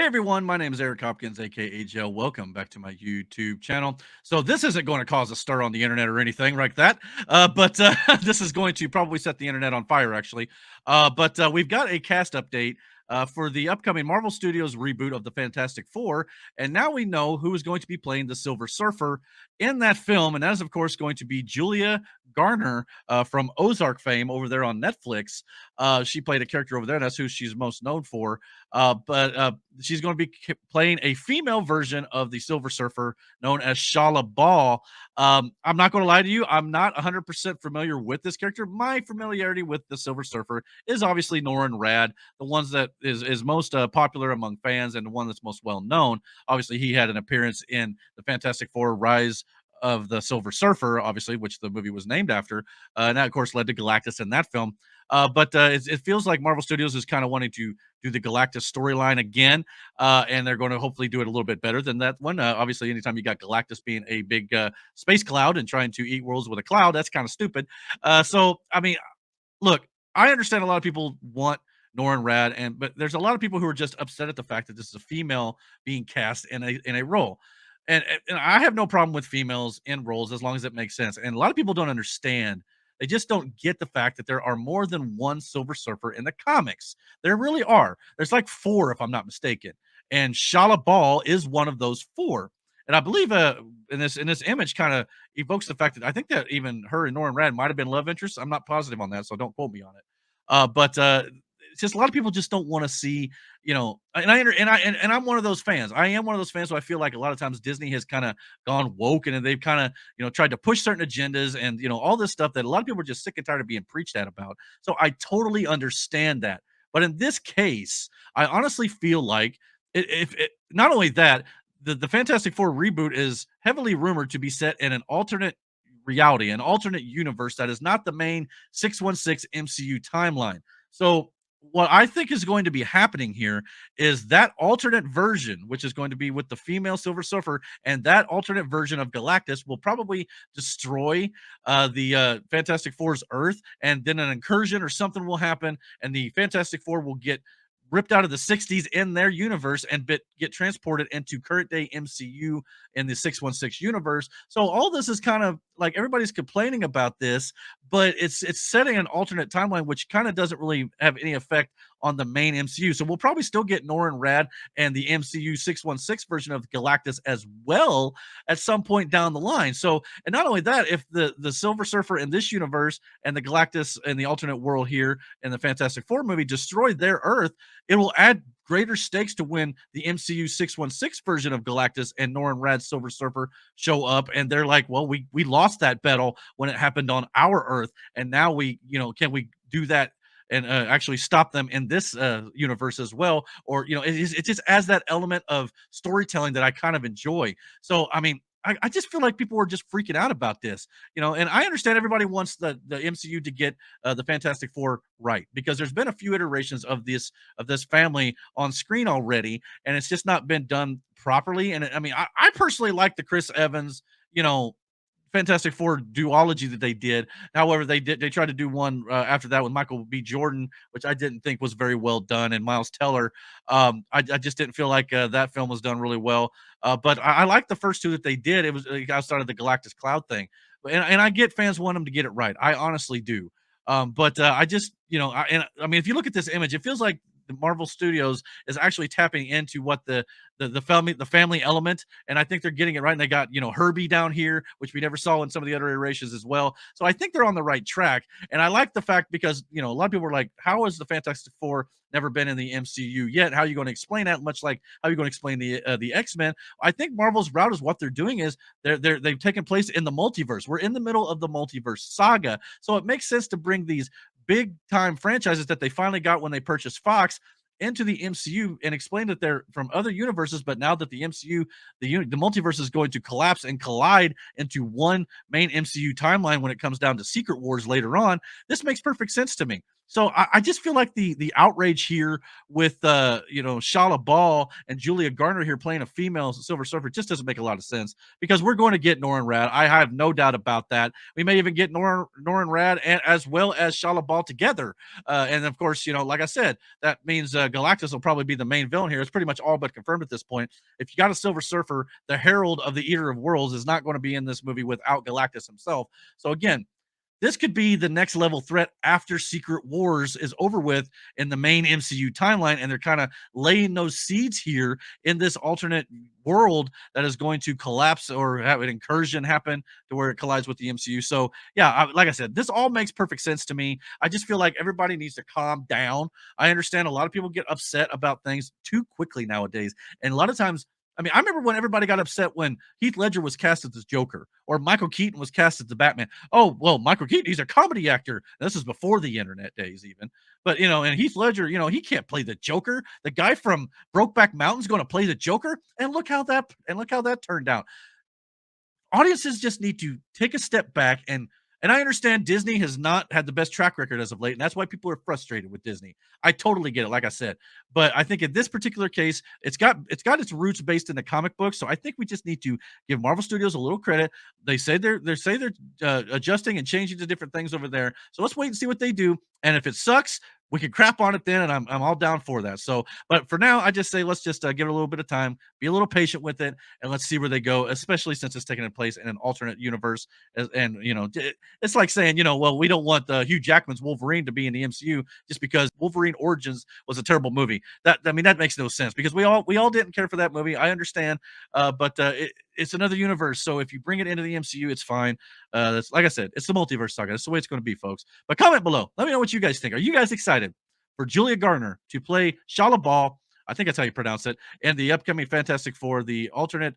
everyone, my name is Eric Hopkins, aka JEL. Welcome back to my YouTube channel. So this isn't going to cause a stir on the internet or anything like that, but this is going to probably set the internet on fire, actually. But we've got a cast update for the upcoming Marvel Studios reboot of the Fantastic Four, and now we know who is going to be playing the Silver Surfer in that film, and that is, of course, going to be Julia Garner from Ozark fame over there on Netflix. She played a character over there. That's who she's most known for. But she's going to be playing a female version of the Silver Surfer known as Shala Ball. I'm not going to lie to you. I'm not 100% familiar with this character. My familiarity with the Silver Surfer is obviously Norrin Rad, the ones that is most popular among fans and the one that's most well known. Obviously, he had an appearance in the Fantastic Four Rise of the Silver Surfer, obviously, which the movie was named after. And that, of course, led to Galactus in that film. But it feels like Marvel Studios is kind of wanting to do the Galactus storyline again, and they're going to hopefully do it a little bit better than that one. Obviously, anytime you got Galactus being a big space cloud and trying to eat worlds with a cloud, that's kind of stupid. So, I mean, look, I understand a lot of people want Norrin Rad, but there's a lot of people who are just upset at the fact that this is a female being cast in a role. And I have no problem with females in roles as long as it makes sense. And a lot of people don't understand. They just don't get the fact that there are more than one Silver Surfer in the comics. There really are. There's like four, if I'm not mistaken. And Shala Ball is one of those four. And I believe in this image kind of evokes the fact that I think that even her and Norrin Rad might have been love interests. I'm not positive on that, so don't quote me on it. But it's just a lot of people just don't want to see, and I'm one of those fans. I am one of those fans who I feel like a lot of times Disney has kind of gone woke and they've kind of, tried to push certain agendas and, all this stuff that a lot of people are just sick and tired of being preached at about. So I totally understand that. But in this case, I honestly feel like if it, not only that, the Fantastic Four reboot is heavily rumored to be set in an alternate reality, an alternate universe that is not the main 616 MCU timeline. So what I think is going to be happening here is that alternate version, which is going to be with the female Silver Surfer, and that alternate version of Galactus will probably destroy the Fantastic Four's Earth, and then an incursion or something will happen, and the Fantastic Four will get ripped out of the 60s in their universe and get transported into current day MCU in the 616 universe. So all this is kind of like everybody's complaining about this, but it's setting an alternate timeline which kind of doesn't really have any effect on the main MCU. So we'll probably still get Norrin Rad and the MCU 616 version of Galactus as well at some point down the line. So, and not only that, if the Silver Surfer in this universe and the Galactus in the alternate world here in the Fantastic Four movie destroy their Earth, it will add greater stakes to when the MCU 616 version of Galactus and Norrin Rad's Silver Surfer show up, and they're like, well, we lost that battle when it happened on our Earth, and now can we do that and actually stop them in this universe as well? Or it just adds that element of storytelling that I kind of enjoy. So I mean, I just feel like people are just freaking out about this, and I understand everybody wants the MCU to get the Fantastic Four right, because there's been a few iterations of this family on screen already, and it's just not been done properly. And I mean, I personally like the Chris Evans, Fantastic Four duology that they did. However, they tried to do one after that with Michael B. Jordan, which I didn't think was very well done, and Miles Teller. I just didn't feel like that film was done really well. But I like the first two that they did. It was outside of the Galactus Cloud thing, and I get fans want them to get it right. I honestly do. But I just, I mean, if you look at this image, it feels like the Marvel Studios is actually tapping into what the family element, and I think they're getting it right. And they got Herbie down here, which we never saw in some of the other iterations as well. So I think they're on the right track, and I like the fact because a lot of people are like, "How has the Fantastic Four never been in the MCU yet? How are you going to explain that?" Much like how are you going to explain the X-Men? I think Marvel's route is what they're doing is they've taken place in the multiverse. We're in the middle of the multiverse saga, so it makes sense to bring these big time franchises that they finally got when they purchased Fox into the MCU and explain that they're from other universes, but now that the MCU, the multiverse is going to collapse and collide into one main MCU timeline when it comes down to Secret Wars later on, this makes perfect sense to me. So I just feel like the outrage here with Shala Ball and Julia Garner here playing a female Silver Surfer just doesn't make a lot of sense because we're going to get Norrin Rad. I have no doubt about that. We may even get Norrin Rad and as well as Shala Ball together. And of course, like I said, that means Galactus will probably be the main villain here. It's pretty much all but confirmed at this point. If you got a Silver Surfer, the Herald of the Eater of Worlds is not going to be in this movie without Galactus himself. So again, this could be the next level threat after Secret Wars is over with in the main MCU timeline. And they're kind of laying those seeds here in this alternate world that is going to collapse or have an incursion happen to where it collides with the MCU. So, yeah, like I said, this all makes perfect sense to me. I just feel like everybody needs to calm down. I understand a lot of people get upset about things too quickly nowadays. And a lot of times, I mean, I remember when everybody got upset when Heath Ledger was cast as the Joker or Michael Keaton was cast as the Batman. Oh, well, Michael Keaton, he's a comedy actor. This is before the internet days, even. But, and Heath Ledger, he can't play the Joker. The guy from Brokeback Mountain's going to play the Joker. And look how that turned out. Audiences just need to take a step back and I understand Disney has not had the best track record as of late, and that's why people are frustrated with Disney. I totally get it, like I said. But I think in this particular case, it's got its roots based in the comic book. So I think we just need to give Marvel Studios a little credit. They say they're adjusting and changing to different things over there. So let's wait and see what they do. And if it sucks, we can crap on it then, and I'm all down for that. So, but for now, I just say let's just give it a little bit of time, be a little patient with it, and let's see where they go. Especially since it's taking place in an alternate universe, and it's like saying, well, we don't want Hugh Jackman's Wolverine to be in the MCU just because Wolverine Origins was a terrible movie. That makes no sense because we all didn't care for that movie. I understand, but it's another universe. So if you bring it into the MCU, it's fine. That's like I said, it's the multiverse saga. That's the way it's going to be, folks. But comment below. Let me know what you guys think. Are you guys excited for Julia Garner to play Shala Ball? I think that's how you pronounce it. And the upcoming Fantastic Four, the alternate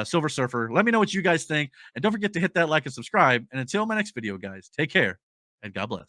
Silver Surfer. Let me know what you guys think. And don't forget to hit that like and subscribe. And until my next video, guys, take care and God bless.